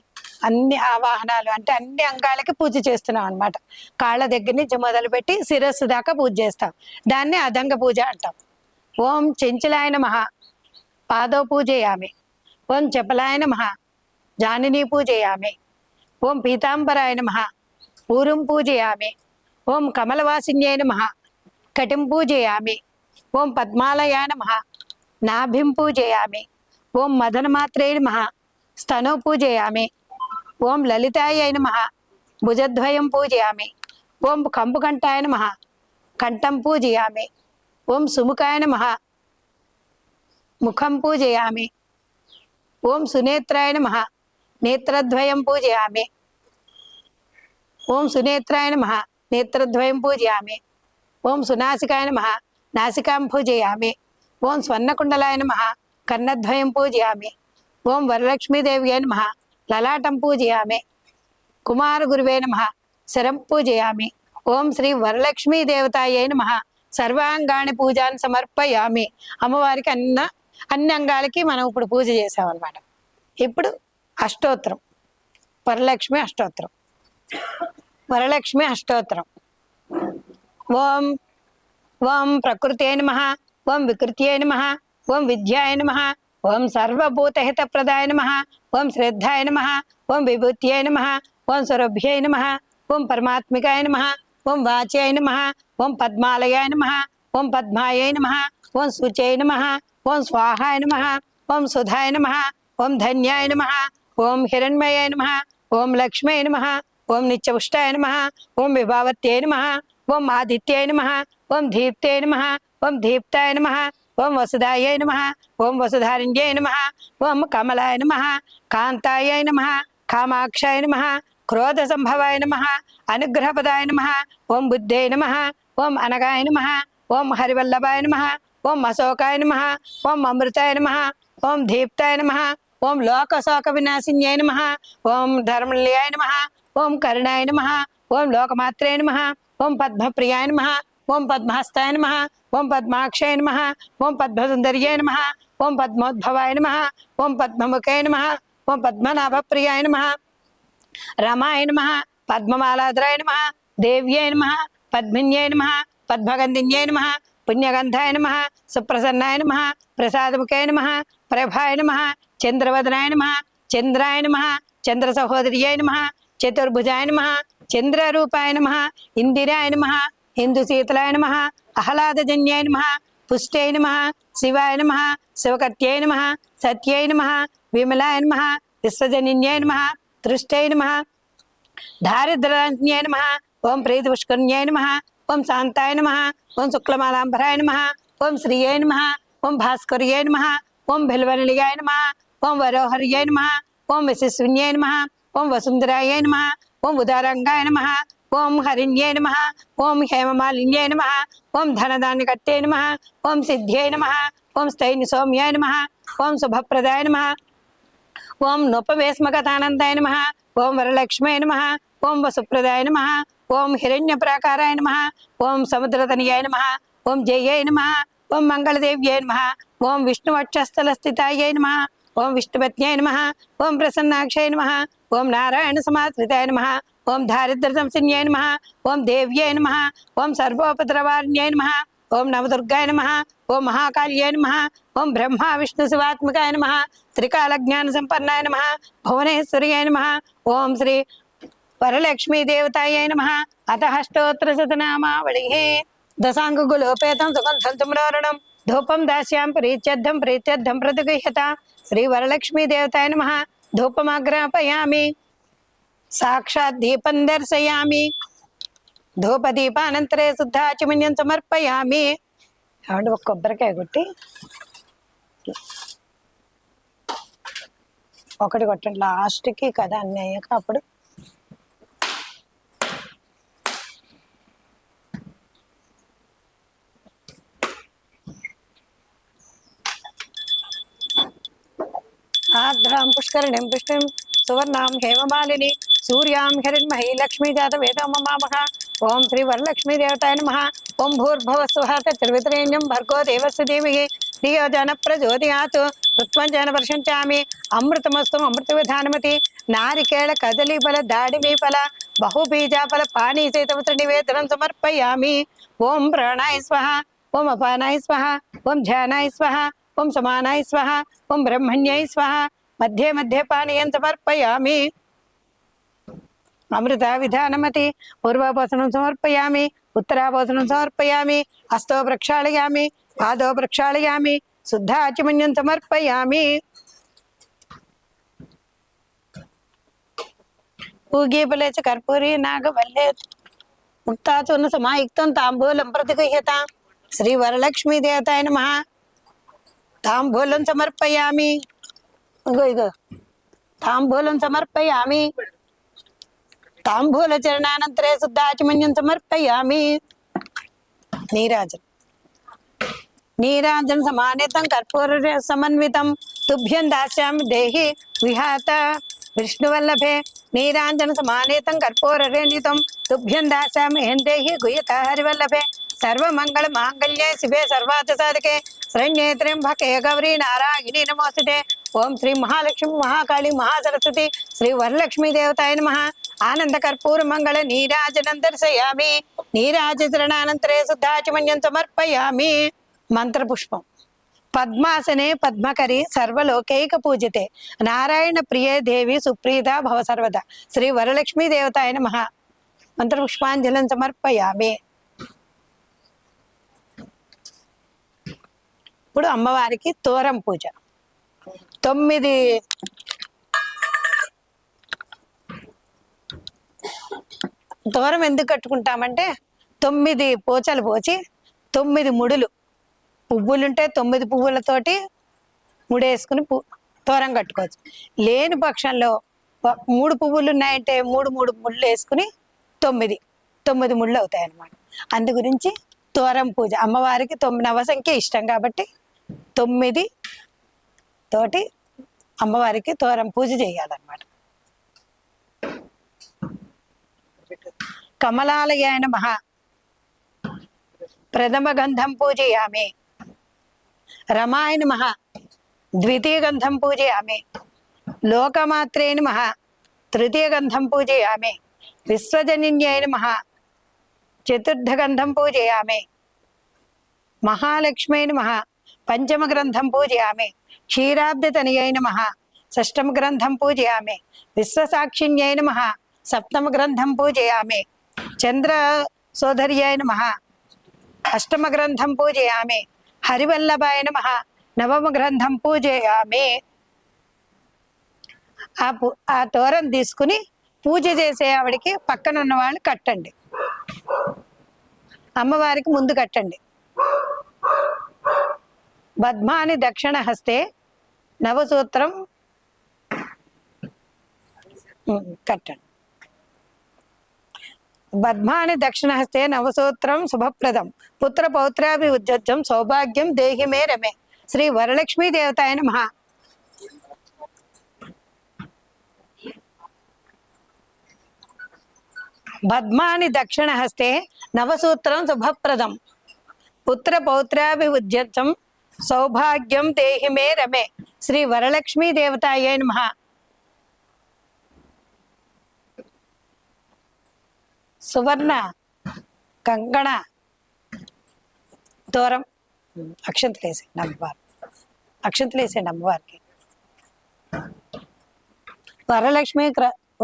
అన్ని ఆవాహనాలు అంటే అన్ని అంగాలకి పూజ చేస్తున్నాం అనమాట. కాళ్ళ దగ్గర నుంచి మొదలుపెట్టి శిరస్సు దాకా పూజ చేస్తాం. దాన్ని అదంగ పూజ అంటాం. ఓం చెంచలాయ నమః పాదో పూజయామి. ఓం చపలాయ నమః జానిని పూజయామి. ఓం పీతాంబరాయ నమః పూరం పూజయామి. ఓం కమలవాసిన్యై నమః కటిం పూజయామి. ఓం పద్మాలయాయ నమః నాభిం పూజయామి. ఓం మదనమాత్రే నమః స్తనో పూజయామి. ఓం లలితాయ నమః భుజద్వయం పూజయామి. ఓం కంబుకంఠాయ నమః కంఠం పూజయామి. ఓం సుముఖాయ నమః ముఖం పూజయామి. ఓం సునేత్రాయ నమః నేత్రద్వయం పూజయామి. ఓం సునేత్రాయ నమః నేత్రద్వయం పూజయామి. ఓం సునాసికాయ నమః నాసికాం పూజయామి. ఓం స్వర్ణకుండలాయ నమః కర్ణద్వయం పూజయామి. ఓం వరలక్ష్మీదేవ్యై నమః లలాటం పూజయామి. కుమారగురువే నమః శరం పూజయామి. ఓం శ్రీ వరలక్ష్మీ దేవతాయై నమః సర్వాంగాణి పూజాన్ని సమర్పయామి. అమ్మవారికి అన్ని అంగాలకి మనం ఇప్పుడు పూజ చేసామన్నమాట. ఇప్పుడు అష్టోత్తరం, వరలక్ష్మి అష్టోత్తరం. వరలక్ష్మి అష్టోత్తరం. ఓం ఓం ప్రకృతే నమః, ఓం వికృత్యై నమః, ఓం విద్యాయ నమః, ఓం సర్వభూతహితప్రదాయ నమః, ఓం శ్రద్ధాయ నమః, ఓం విభూత్యై నమః, ఓం సురభ్యై నమః, ఓం పరమాత్మికాయ నమః, ఓం వాచ్యాయ నమః, ఓం పద్మాలయాయ నమః, ఓం పద్మాయై నమః, ఓం శుచై నమః, ఓం స్వాహాయ నమః, ఓం సుధాయ నమః, ఓం ధన్యాయ నమః, ఓం హిరణ్మయాయ నమః, ఓం లక్ష్మీ నమః, ఓం నిత్యపుష్టాయ నమః, ఓం విభావత్యై నమః, ఓం ఆదిత్యాయ నమః, ఓం దీప్తాయ నమః, ఓం దీప్తాయ నమః, ఓం వసుధాయ నమః, ఓం వసుధారణ్యై నమః, ఓం కమలాయ నమః, కాంతాయ నమః, కామాక్షాయ నమః, క్రోధ సంభవాయ నమః, అనుగ్రహపదాయ నమః, ఓం బుద్ధే నమః, ఓం అనగాయ నమః, ఓం హరివల్లభాయ నమః, ఓం అశోకాయ నమః, ఓం అమృతాయ నమః, ఓం దీప్తాయ నమః, ఓం లోకశోక వినాశిన్యాయ నమః, ఓం ధర్మల్యాయ నమః, ఓం కరుణాయ నమః, ఓం లోకమాత్రే నమః, ఓం పద్మప్రియాయ నమః, ఓం పద్మహస్తాయ నమః, ఓం పద్మాక్షాయ నమః, ఓం పద్మసుందర్యాయ నమః, ఓం పద్మోద్భవాయ నమః, ఓం పద్మముఖాయ నమః, ఓం పద్మనాభప్రియాయ నమః, రమాయ నమః, పద్మమాలాధరాయ నమః, దేవ్యాయ నమః, పద్మిన్యాయ నమః, పద్మగంధిన్యాయ నమః, పుణ్యగంధాయ నమః, సుప్రసన్నాయ నమః, ప్రసాదముఖాయ నమః, ప్రభాయ నమః, చంద్రవదనాయ నమః, చంద్రాయ నమః, చంద్ర సహోదర్యాయ నమః, చతుర్భుజాయ నమః, చంద్రరూపాయ నమః, ఇందిరాయ నమః, హిందూశీతలాయ నమః, ఆహ్లాదజన్యాయ నమః, పుష్ట్యై నమః, శివాయ నమః, శివకట్యాయ నమః, సత్యాయ నమః, విమలాయ నమః, విశ్వజనిన్యాయ నమః, దృష్టై నమః, దారిద్ర్యాయ నమః, ఓం ప్రీతి పుష్కర్ణ్యాయ నమః, ఓం శాంతాయ నమః, ఓం శుక్లమాలాంబరాయ నమః, ఓం శ్రీయై నమః, ఓం భాస్కర్యాయ నమః, ఓం బిల్వనిలయాయ నమః, ఓం వరోహర్యాయ నమః, ఓం యశస్విన్యాయ నమః, ఓం వసుంధరాయ నమః, ఓం ఉదారంగాయ నమః, ఓం హరిణ్యాయ నమః, ఓం హేమమాలిన్యాయ నమః, ఓం ధనధాన్యకట్టే నమః, ఓం సిద్ధ్యై నమః, ఓం స్థైర్య సౌమ్యాయ నమః, ఓం శుభప్రదాయ నమః, ఓం నృపవేస్మగతానందాయ నమః, ఓం వరలక్ష్మీ నమః, ఓం వసుప్రదాయ నమః, ఓం హిరణ్యప్రాకారాయ నమః, ఓం సముద్రతనయాయ నమః, ఓం జయాయ నమః, ఓం మంగళదేవ్యాయ నమః, ఓం విష్ణువక్షస్థలస్థితాయ నమః, ఓం విష్ణుపత్న్యాయ నమః, ఓం ప్రసన్నాక్షాయ నమః, ఓం నారాయణ సమాశ్రితాయ నమః, ఓం దారిద్ర్య సంసిన్యాయ నమః, ఓం దేవ్యాయ నమః, ఓం సర్వోపద్రవార్ణ్యాయ నమః, ఓం నవదుర్గాయ నమః, ఓం మహాకాళ్యాయ నమః, ఓం బ్రహ్మ విష్ణు శివాత్మకాయ నమః, త్రికాల జ్ఞాన సంపన్నాయ నమః, భువనేశ్వర్యాయ నమః, ఓం శ్రీ వరలక్ష్మీ దేవతాయై నమః. అతః స్తోత్ర శతనామావళిః దశాంగులోపేతం సుగంధం తుమ్రోరణం ధూపం దాస్యాం ప్రీత్యర్థం ప్రీత్యర్థం ప్రతిగృహ్యత. శ్రీ వరలక్ష్మీ దేవతాయ నమః. ధూపమాగ్రాపయామి, సాక్షాత్ దీపం దర్శయామి, ధూపదీపానంతరే శుద్ధాచమన్యం సమర్పయామి. ఏమంటే ఒక కొబ్బరికాయ కొట్టి ఒకటి కొట్టండి లాస్ట్కి కదా అన్నీ అయ్యాక అప్పుడు. ఆర్ద్రాం పుష్కరిణీం పుష్టిం సువర్ణాం హేమమాలిని సూర్యాం హిరణ్మహీ లక్ష్మీ జాత వేదో మమామహ. ఓం శ్రీ వరలక్ష్మీ దేవతాయ నమః. ఓం భూర్భువస్సుః తత్సవితుర్వరేణ్యం భర్గో దేవస్య ధీమహి ధియో జన ప్రచోదయాత్. ఋత్వం వర్షించామి అమృతమస్తు అమృత విధానమతి. నారికేళ కదలీఫల దాడిమీఫల బహుబీజాఫల పానీసేతవత్ర నివేదనం సమర్పయామి. ఓం ప్రాణాయ స్వః, ఓం అపానాయ స్వః, ఓం ధ్యానాయ స్వః, ఓం సమానాయ స్వః, ఓం బ్రహ్మణ్యై స్వః. మధ్యే మధ్యే పానీయం సమర్పయామి. అమృత విధానమతి. పూర్వభోజనం సమర్పయామి, ఉత్తరాభోజనం సమర్పయామి, హస్తో ప్రక్షాళయామి, పాదో ప్రక్షాళయామి, శుద్ధాచమన్యం సమర్పయామి. పూగీఫలే చ కర్పూరీ నాగవల్లే ముక్తాచూర్ణ సమాయుక్తం తాంబూలం ప్రతిగృహ్యత. శ్రీ వరలక్ష్మీ దేవతాయ నమః. తాంబూలం సమర్పయామి. ఇగో తాంబూలం సమర్పయామి. తాంబూల చరణానంతరే శుద్ధాచమన్యం సమర్పయామి. నీరాజనం నీరాజన సమానితం కర్పూర సమన్వితం తుభ్యం దాస్యామి దేహి విహాత విష్ణువల్లభే నీరాంజన సమానేతం కర్పూరరేణితం తుభ్యం దాస్యామి హేందేహి గుహ్యత హరివల్లభే సర్వమంగళ మాంగళ్యే శివే సర్వార్థ సాధకే శరణ్యే త్ర్యంబకే గౌరీ నారాయణి నమోస్తుతే. ఓం శ్రీ మహాలక్ష్మి మహాకాళి మహాసరస్వతి శ్రీ వరలక్ష్మీ దేవతాయ నమః. ఆనంద కర్పూర మంగళ నీరాజనం దర్శయామి. నీరాజరణానంతరే శుద్ధాచమన్యం సమర్పయామి. మంత్రపుష్పం. పద్మాసనే పద్మకరి సర్వలోకైక పూజితే నారాయణ ప్రియే దేవి సుప్రీత భవ సర్వదా. శ్రీ వరలక్ష్మీ దేవతాయ నమః. మంత్రపుష్పాంజలిం సమర్పయామి. ఇప్పుడు అమ్మవారికి తోరం పూజ. 9 తోరం ఎందుకు కట్టుకుంటామంటే 9 పోచలు పోచి 9 ముడులు పువ్వులుంటే 9 పువ్వులతోటి ముడేసుకుని తోరం కట్టుకోవచ్చు. లేని పక్షంలో 3 పువ్వులు ఉన్నాయంటే 3 ముళ్ళు వేసుకుని 9 ముళ్ళు అవుతాయి అన్నమాట. అందు గురించి తోరం పూజ అమ్మవారికి 9వ సంఖ్య ఇష్టం కాబట్టి 9 తోటి అమ్మవారికి తోరం పూజ చేయాలన్నమాట. కమలాలయాయ నమః. ప్రథమ గంధం పూజయామి. రమాయ నమః. ద్వితీయ గంధం పూజయామి. లోకమాత్రే నమః. తృతీయ గంధం పూజయామి. విశ్వజనిన్యాయ నమః. చతుర్థ గంధం పూజయామి. మహాలక్ష్మీ నమః. పంచమ గ్రంథం పూజయామి. క్షీరాబ్దతనయై నమః. షష్టమ గ్రంథం పూజయామి. విశ్వసాక్షిణ్యై నమః. సప్తమ గ్రంథం పూజయామి. చంద్ర సోదర్యాయ నమః. అష్టమ గ్రంథం పూజయామి. హరివల్లభాయ నమః. నవమ గ్రంథం పూజయామి. ఆ తోరం తీసుకుని పూజ చేసే ఆవిడికి పక్కన ఉన్న వాళ్ళు కట్టండి. అమ్మవారికి ముందు కట్టండి. పద్మాని దక్షిణ హస్తే నవసూత్రం కట్టండి. పద్మాని దక్షిణ హస్తే నవసూత్రం శుభప్రదం పుత్ర పౌత్రాభివృద్ధం సౌభాగ్యం దేహి మే రమే. శ్రీ వరలక్ష్మీ దేవతాయ నమః. పద్మాని దక్షిణ హస్తే నవసూత్రం శుభప్రదం పుత్ర పౌత్రాభివృద్ధం సౌభాగ్యం దేహి మే రమే. శ్రీ వరలక్ష్మీ దేవతాయ నమః. సువర్ణ కంకణ దూరం అక్షంతలేసేయండి అమ్మవారు. అక్షంతలేసేయండి అమ్మవారికి. వరలక్ష్మి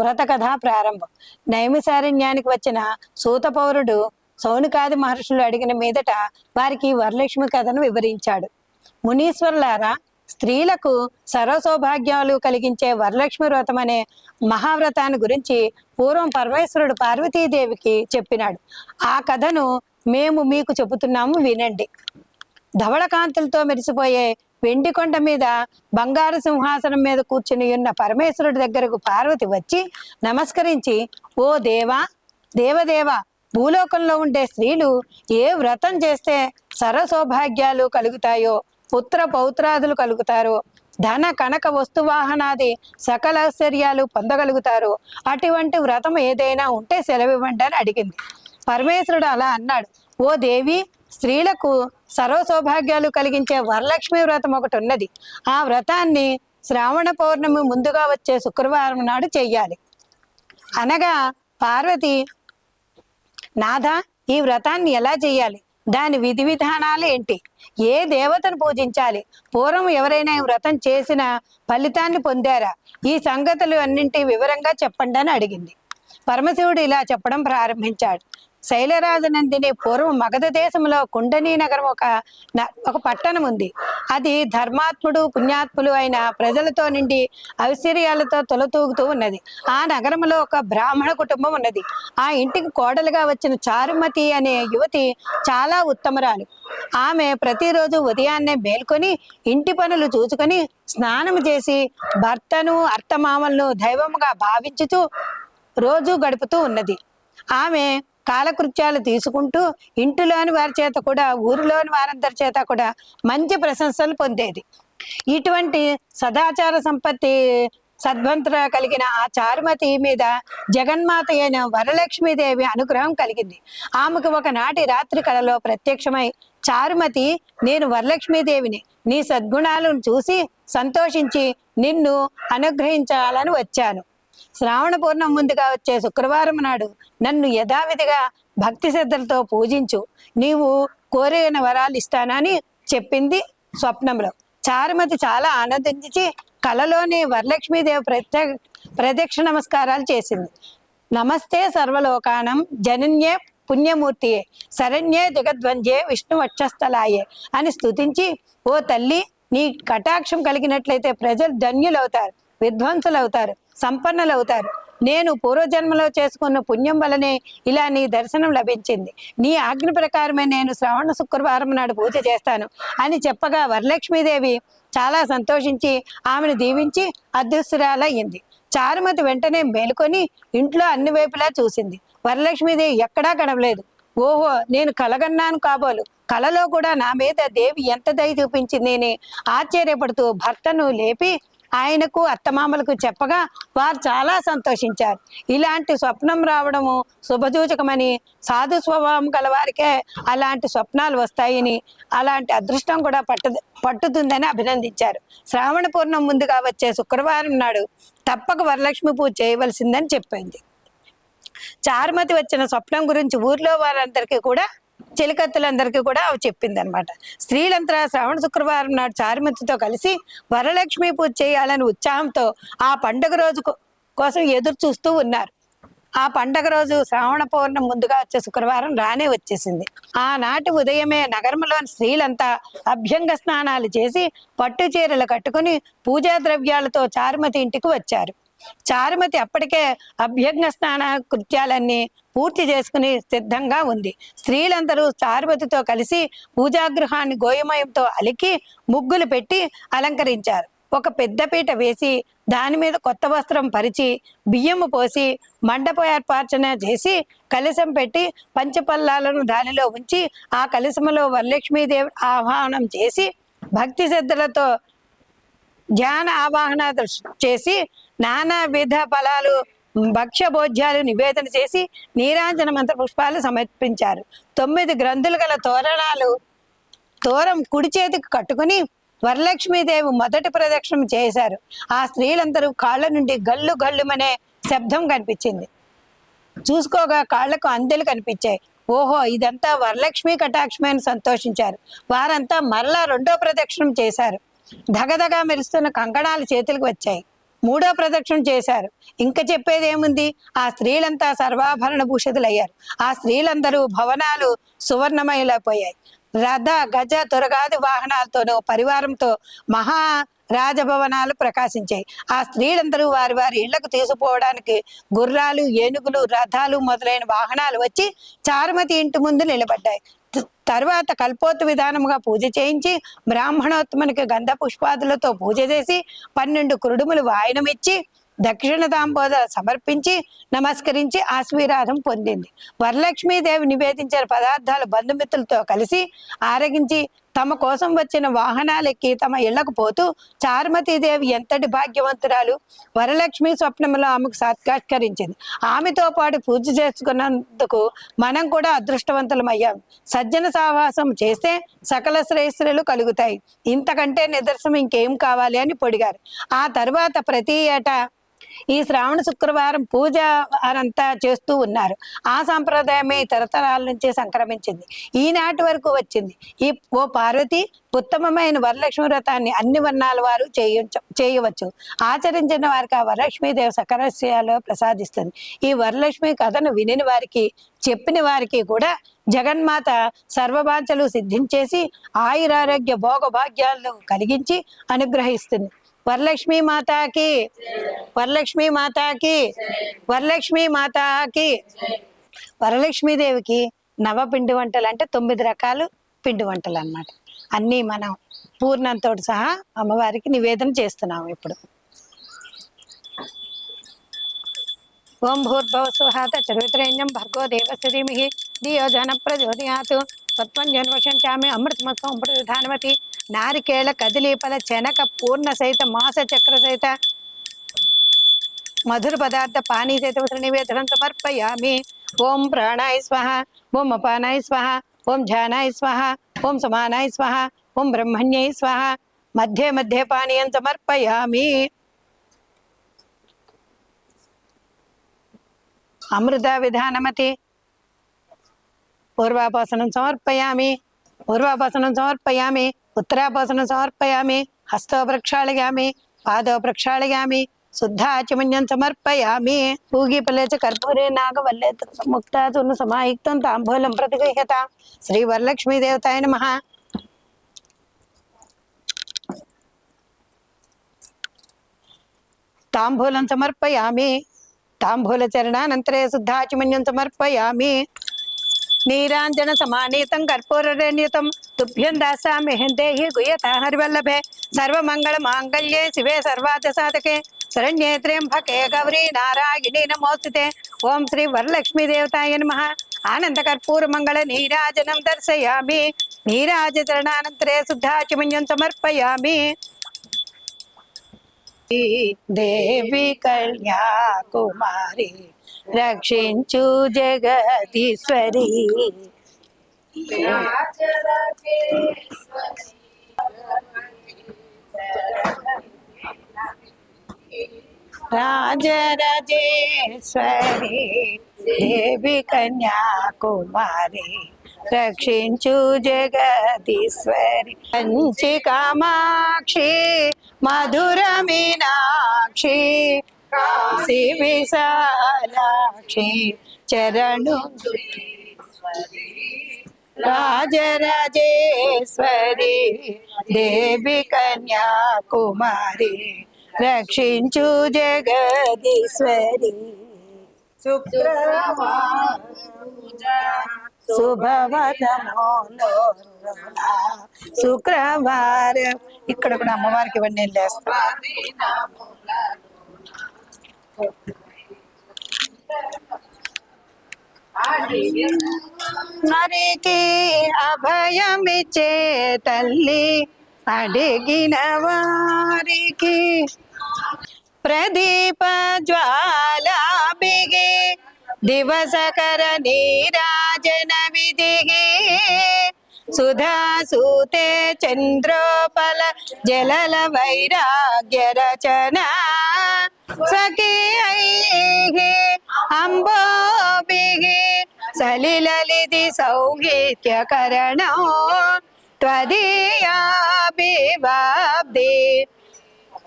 వ్రత కథ ప్రారంభం. నైమిసారణ్యానికి వచ్చిన సూత పౌరుడు సౌనికాది మహర్షులు అడిగిన మీదట వారికి వరలక్ష్మి కథను వివరించాడు. మునీశ్వరులారా, స్త్రీలకు సర్వసౌభాగ్యాలు కలిగించే వరలక్ష్మి వ్రతం అనే మహావ్రతాన్ని గురించి పూర్వం పరమేశ్వరుడు పార్వతీదేవికి చెప్పినాడు. ఆ కథను మేము మీకు చెబుతున్నాము, వినండి. ధవళ కాంతులతో మెరిసిపోయే వెండి కొండ మీద బంగారు సింహాసనం మీద కూర్చుని ఉన్న పరమేశ్వరుడి దగ్గరకు పార్వతి వచ్చి నమస్కరించి, ఓ దేవదేవ, భూలోకంలో ఉండే స్త్రీలు ఏ వ్రతం చేస్తే సర్వసౌభాగ్యాలు కలుగుతాయో, పుత్ర పౌత్రాదులు కలుగుతారో, ధన కనక వస్తువాహనాది సకల ఐశ్వర్యాలు పొందగలుగుతారు, అటువంటి వ్రతం ఏదైనా ఉంటే సెలవివ్వండి అని అడిగింది. పరమేశ్వరుడు అలా అన్నాడు, ఓ దేవి, స్త్రీలకు సర్వసౌభాగ్యాలు కలిగించే వరలక్ష్మి వ్రతం ఒకటి ఉన్నది. ఆ వ్రతాన్ని శ్రావణ పౌర్ణమి ముందుగా వచ్చే శుక్రవారం నాడు చెయ్యాలి. అనగా పార్వతి, నాథ, ఈ వ్రతాన్ని ఎలా చెయ్యాలి? దాని విధి విధానాలు ఏంటి? ఏ దేవతను పూజించాలి? పూర్వం ఎవరైనా ఈ వ్రతం చేసిన ఫలితాన్ని పొందారా? ఈ సంగతులు అన్నింటి వివరంగా చెప్పండి అని అడిగింది. పరమశివుడు ఇలా చెప్పడం ప్రారంభించాడు. శైలరాజనందిని పూర్వం మగధ దేశంలో కుండనీ నగరం ఒక పట్టణం ఉంది. అది ధర్మాత్ముడు పుణ్యాత్ములు అయిన ప్రజలతో నిండి ఐశ్వర్యాలతో తొలతూగుతూ ఉన్నది. ఆ నగరంలో ఒక బ్రాహ్మణ కుటుంబం ఉన్నది. ఆ ఇంటికి కోడలుగా వచ్చిన చారుమతి అనే యువతి చాలా ఉత్తమరాలు. ఆమె ప్రతిరోజు ఉదయాన్నే మేల్కొని ఇంటి పనులు చూసుకొని స్నానం చేసి భర్తను అత్తమామలను దైవముగా భావించుతూ రోజు గడుపుతూ ఉన్నది. ఆమె కాలకృత్యాలు తీసుకుంటూ ఇంటిలోని వారి చేత కూడా ఊరిలోని వారందరి చేత కూడా మంచి ప్రశంసలు పొందేది. ఇటువంటి సదాచార సంపత్తి సద్వంతుల కలిగిన ఆ చారుమతి మీద జగన్మాత అయిన వరలక్ష్మీదేవి అనుగ్రహం కలిగింది. ఆమెకు ఒకనాటి రాత్రి కలలో ప్రత్యక్షమై, చారుమతి, నేను వరలక్ష్మీదేవిని, నీ సద్గుణాలను చూసి సంతోషించి నిన్ను అనుగ్రహించాలని వచ్చాను. శ్రావణ పూర్ణం ముందుగా వచ్చే శుక్రవారం నాడు నన్ను యథావిధిగా భక్తి శ్రద్ధలతో పూజించు, నీవు కోరిన వరాలు ఇస్తానని చెప్పింది స్వప్నంలో. చారుమతి చాలా ఆనందించి కలలోనే వరలక్ష్మీదేవి ప్రదక్షిణ నమస్కారాలు చేసింది. నమస్తే సర్వలోకానం జనన్యే పుణ్యమూర్తియే శరణ్యే జగద్వంజే విష్ణు వక్షస్థలాయే అని స్తుతించి, ఓ తల్లి, నీ కటాక్షం కలిగినట్లయితే ప్రజలు ధన్యులవుతారు, విద్వాంసులవుతారు, సంపన్నులవుతారు. నేను పూర్వజన్మలో చేసుకున్న పుణ్యం వలనే ఇలా నీ దర్శనం లభించింది. నీ ఆజ్ఞ ప్రకారమే నేను శ్రావణ శుక్రవారం నాడు పూజ చేస్తాను అని చెప్పగా వరలక్ష్మీదేవి చాలా సంతోషించి ఆమెను దీవించి అదృశ్యురాలయ్యింది. చారుమతి వెంటనే మేలుకొని ఇంట్లో అన్ని వైపులా చూసింది. వరలక్ష్మీదేవి ఎక్కడా కనబలేదు. ఓహో, నేను కలగన్నాను కాబోలు, కలలో కూడా నా మీద దేవి ఎంత దయ చూపించింది అని ఆశ్చర్యపడుతూ భర్తను లేపి ఆయనకు అత్తమామలకు చెప్పగా వారు చాలా సంతోషించారు. ఇలాంటి స్వప్నం రావడము శుభసూచకమని, సాధు స్వభావం గలవారికే అలాంటి స్వప్నాలు వస్తాయని, అలాంటి అదృష్టం కూడా పట్టుతుందని అభినందించారు. శ్రావణ పూర్ణం ముందుగా వచ్చే శుక్రవారం నాడు తప్పక వరలక్ష్మి పూజ చేయవలసిందని చెప్పింది. చారుమతి వచ్చిన స్వప్నం గురించి ఊర్లో వారందరికీ కూడా, చెలికత్తులందరికీ కూడా అవి చెప్పింది అనమాట. స్త్రీలంతా శ్రావణ శుక్రవారం నాడు చారుమతితో కలిసి వరలక్ష్మి పూజ చేయాలని ఉత్సాహంతో ఆ పండుగ రోజు కోసం ఎదురు చూస్తూ ఉన్నారు. ఆ పండగ రోజు శ్రావణ పౌర్ణం ముందుగా వచ్చే శుక్రవారం రానే వచ్చేసింది. ఆనాటి ఉదయమే నగరంలోని స్త్రీలంతా అభ్యంగ స్నానాలు చేసి పట్టు చీరలు కట్టుకుని పూజా ద్రవ్యాలతో చారుమతి ఇంటికి వచ్చారు. చారుమతి అప్పటికే అభ్యంగ స్నాన కృత్యాలన్నీ పూర్తి చేసుకుని సిద్ధంగా ఉంది. స్త్రీలందరూ చారుమతితో కలిసి పూజాగృహాన్ని గోయమయంతో అలికి ముగ్గులు పెట్టి అలంకరించారు. ఒక పెద్ద పీట వేసి దాని మీద కొత్త వస్త్రం పరిచి బియ్యము పోసి మండప ఏర్పార్చన చేసి కలశం పెట్టి పంచపల్లాలను దానిలో ఉంచి ఆ కలశములో వరలక్ష్మీదేవి ఆహ్వానం చేసి భక్తి శ్రద్ధలతో ధ్యాన ఆవాహన చేసి నానా విధ ఫలాలు భక్ష్య భోజ్యాలు నివేదన చేసి నీరాంజన మంత్ర పుష్పాలు సమర్పించారు. 9 గ్రంథులు గల తోరం కుడి చేతికి కట్టుకుని వరలక్ష్మీదేవి మొదటి ప్రదక్షిణ చేశారు. ఆ స్త్రీలందరూ కాళ్ళ నుండి గల్లు గల్లుమనే శబ్దం కనిపించింది. చూసుకోగా కాళ్లకు అందెలు కనిపించాయి. ఓహో, ఇదంతా వరలక్ష్మి కటాక్షమని సంతోషించారు. వారంతా మరలా 2వ ప్రదక్షిణం చేశారు. ధగధగా మెరుస్తున్న కంకణాలు చేతులకు వచ్చాయి. 3వ ప్రదక్షిణ చేశారు. ఇంకా చెప్పేది ఏముంది, ఆ స్త్రీలంతా సర్వాభరణ భూషితులయ్యారు. ఆ స్త్రీలందరూ భవనాలు సువర్ణమయమైపోయాయి. రథ గజ తురగాది వాహనాలతోనూ పరివారంతో మహా రాజభవనాలు ప్రకాశించాయి. ఆ స్త్రీలందరూ వారి వారి ఇళ్లకు తీసుకుపోవడానికి గుర్రాలు, ఏనుగులు, రథాలు మొదలైన వాహనాలు వచ్చి చారుమతి ఇంటి ముందు నిలబడ్డాయి. తర్వాత కల్పోత్తు విధానముగా పూజ చేయించి బ్రాహ్మణోత్తమునికి గంధ పుష్పాదులతో పూజ చేసి 12 కురుడుములు వాయనం ఇచ్చి దక్షిణ తాంబోద సమర్పించి నమస్కరించి ఆశీర్వాదం పొందింది. వరలక్ష్మీదేవి నివేదించిన పదార్థాలు బంధుమిత్రులతో కలిసి ఆరగించి తమ కోసం వచ్చిన వాహనాలెక్కి తమ ఇళ్లకు పోతూ చారుమతీదేవి ఎంతటి భాగ్యవంతురాలు. వరలక్ష్మి స్వప్నంలో ఆమెకు సాక్షాత్కరించింది. ఆమెతో పాటు పూజ చేసుకున్నందుకు మనం కూడా అదృష్టవంతులమయ్యాం. సజ్జన సావాసం చేస్తే సకల శ్రేయస్సులు కలుగుతాయి. ఇంతకంటే నిదర్శనం ఇంకేం కావాలి అని పొడిగారు. ఆ తరువాత ప్రతి ఏటా ఈ శ్రావణ శుక్రవారం పూజ వారంతా చేస్తూ ఉన్నారు. ఆ సంప్రదాయమే తరతరాల నుంచి సంక్రమించింది, ఈనాటి వరకు వచ్చింది. ఓ పార్వతి, ఉత్తమమైన వరలక్ష్మి వ్రతాన్ని అన్ని వర్ణాల వారు చేయవచ్చు. ఆచరించిన వారికి ఆ వరలక్ష్మీదేవి సకలస్యాలు ప్రసాదిస్తుంది. ఈ వరలక్ష్మి కథను వినిన వారికి, చెప్పిన వారికి కూడా జగన్మాత సర్వభాంచలు సిద్ధించేసి ఆయురారోగ్య భోగభాగ్యాలను కలిగించి అనుగ్రహిస్తుంది. వరలక్ష్మీ మాతాకి, వరలక్ష్మీ మాతాకి, వరలక్ష్మీ మాతాకి. వరలక్ష్మీదేవికి నవపిండి వంటలు అంటే 9 రకాలు పిండి వంటలు అన్నమాట. అన్నీ మనం పూర్ణంతో సహా అమ్మవారికి నివేదన చేస్తున్నాము. ఇప్పుడు ఓం భూర్భువః స్వః తత్సవితుర్వరేణ్యం భర్గో దేవస్య ధీమహి ధియో యో నః ప్రచోదయాత్. తత్వం జన్మశంచామి అమృతమత్వం ప్రధానవతి నారికేళ కదిలీపల చెనక పూర్ణ సహిత మాస చక్ర సహిత మధుర పదార్థ పానీ సహిత నివేదనం సమర్పయామి. ఓం ప్రాణాయ స్వహ, ఓం అపానాయ స్వహ, ఓం ధ్యానాయ స్వహ, ఓం సమానాయ స్వహ, ఓం బ్రహ్మణ్యై స్వహ. మధ్య మధ్య పానీయం సమర్పయామి. అమృత విధానమతి పూర్వాపాసనం సమర్పయామి. పూర్వాపాసనం సమర్పయామి. ఉత్తరాపాసనం సమర్పయామి. హస్తో ప్రక్షాళయామి, పాదో ప్రక్షాళయామి, శుద్ధాచమన్యం సమర్పయామి. పూగీపలేచ కర్పూరే నాగవల్లే ముక్తాతును సమాయుక్తం తాంబూలం ప్రతిగృహ్యత. శ్రీ వరలక్ష్మీ దేవతాయ నమః. తాంబూలం సమర్పయామి. తాంబూల చరణానంతరే శుద్ధాచమన్యం సమర్పయామి. నీరాంజన సమానీతం కర్పూరరేణ్యుతం తుభ్యం దాసామి దేహి గుయత హరివల్లభే. సర్వమంగళ మాంగళ్యే శివే సర్వార్థ సాధకే శరణ్యే త్ర్యంబకే గౌరీ నారాయణి నమోస్తుతే. ఓం శ్రీ వరలక్ష్మీ దేవతాయ నమః. ఆనంద కర్పూర మంగళ నీరాజనం దర్శయామి. నీరాజ చరణానంతరే శుద్ధాచమన్యం సమర్పయామి. దేవి కన్యాకుమారి రక్షించు జగదీశ్వరి. రాజరాజేశ్వరి దేవి కన్యాకుమారి రక్షించు జగదీశ్వరి. కంచి కామాక్షి మధుర మీనాక్షి కాశీ విశాలాక్షి చరణు రాజరాజేశ్వరి దేవి కన్యాకుమారి రక్షించు జగదీశ్వరి. శుభవదమోలో శుక్రవారం. ఇక్కడ కూడా అమ్మవారికి ఇవన్నీ వేస్తాం. మరికి అభయమిచ్చే తల్లి అడిగిన వారికి ప్రదీప జ్వాల బిగి దివసకర నీరాజన విధిగి సుధాసూతే చంద్రోపల జలల వైరాగ్య రచన సఖీ అంబోభిః సలిలలిది సౌగీత్యకరణో త్వదీయాభివాబ్ధి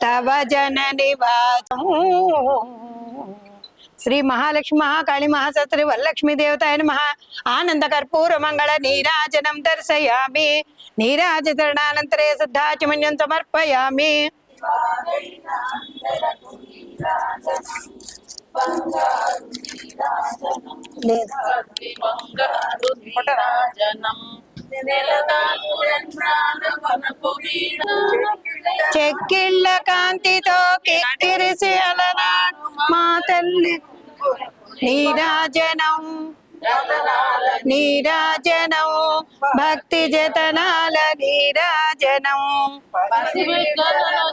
తవ జనని వాచం. శ్రీ మహాలక్ష్మి మహాకాళి మహాసత్రి వరలక్ష్మీ దేవతాయ నమః. ఆనంద కర్పూర మంగళ నీరాజనం దర్శయామి. నీరాజనానంతరే శుద్ధాచమన్యం సమర్పయామి. చెక్కిళ్ళ కాంతితో కిక్కిరిసి అలనాడు మా తల్లి నీరాజనం నీరాజనం భక్తి జతనాల నీరాజనం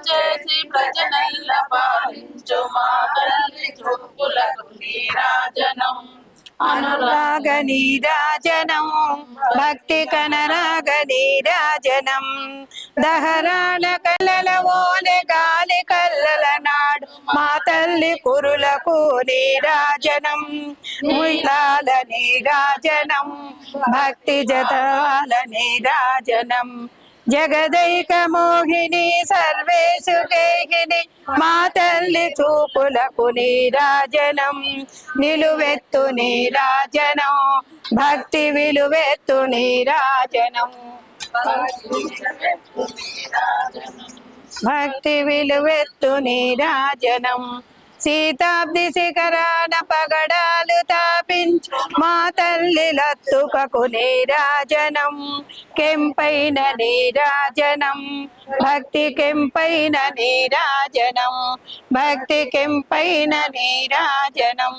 చేసి ప్రజనల్ల పాలించు మా తల్లి చూపులకు నీరాజనం అనురాగ నీరాజనం భక్తి కనరాగ నీరాజనం దహరాణ కళ్ళల ఓలె గాలి కళ్ళల నాడు మా తల్లి కురులకు నీరాజనం ముయిలాల నీరాజనం భక్తి జతాల నీరాజనం జగదైక మోహిని సర్వేషు కేహిని మా తల్లి చూపులకు నీరాజనం నిలువెత్తు నీరాజనం భక్తి విలువెత్తు నీరాజనం భక్తి విలువెత్తు నీరాజనం శీతాబ్ది శిఖరాన పగడాలు తాపించు మా తల్లి లత్తుకకు నీరాజనం కెంపైన నీరాజనం భక్తి కెంపైన నీరాజనం భక్తి కెంపైన నీరాజనం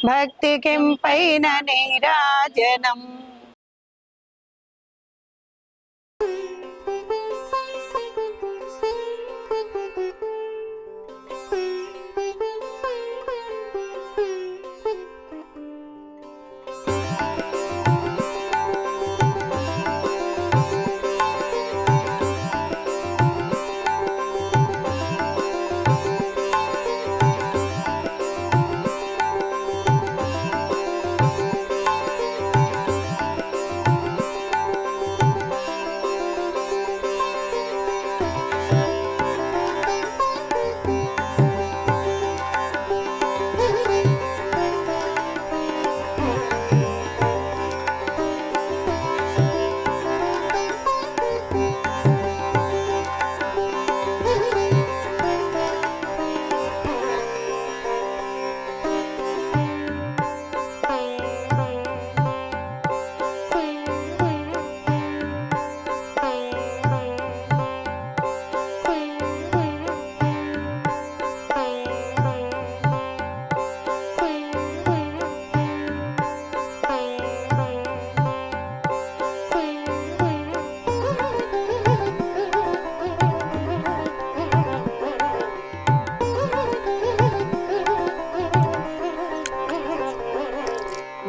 భక్తి కెంపైన నీరాజనం.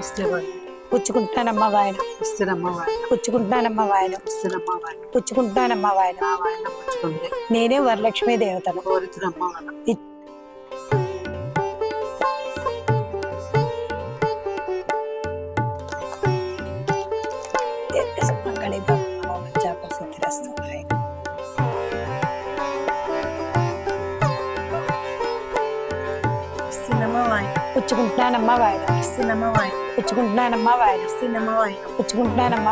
ఇస్తేవాయన పుచ్చుకుంటానమ్మ వాయన ఇస్తేనమ్మ వాయన పుచ్చుకుంటానమ్మ వాయన ఇస్తేనమ్మ వాయన పుచ్చుకుంటానమ్మ వాయన నా వాయన పుచ్చుకుంది నేనే వరలక్ష్మీ దేవతను కోరితురమ్మ వాయన ఇస్తేనమ్మ వాయన పుచ్చుకుంటున్నానమ్మ వాయన ఇస్తేనమ్మ వాయన పుచ్చుకుంటున్నానమ్మ వాయన ఇస్తేనమ్మ వాయన పుచ్చుకుంటున్నానమ్మ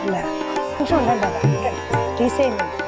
ఇలా కూర్చోండి తీసేయండి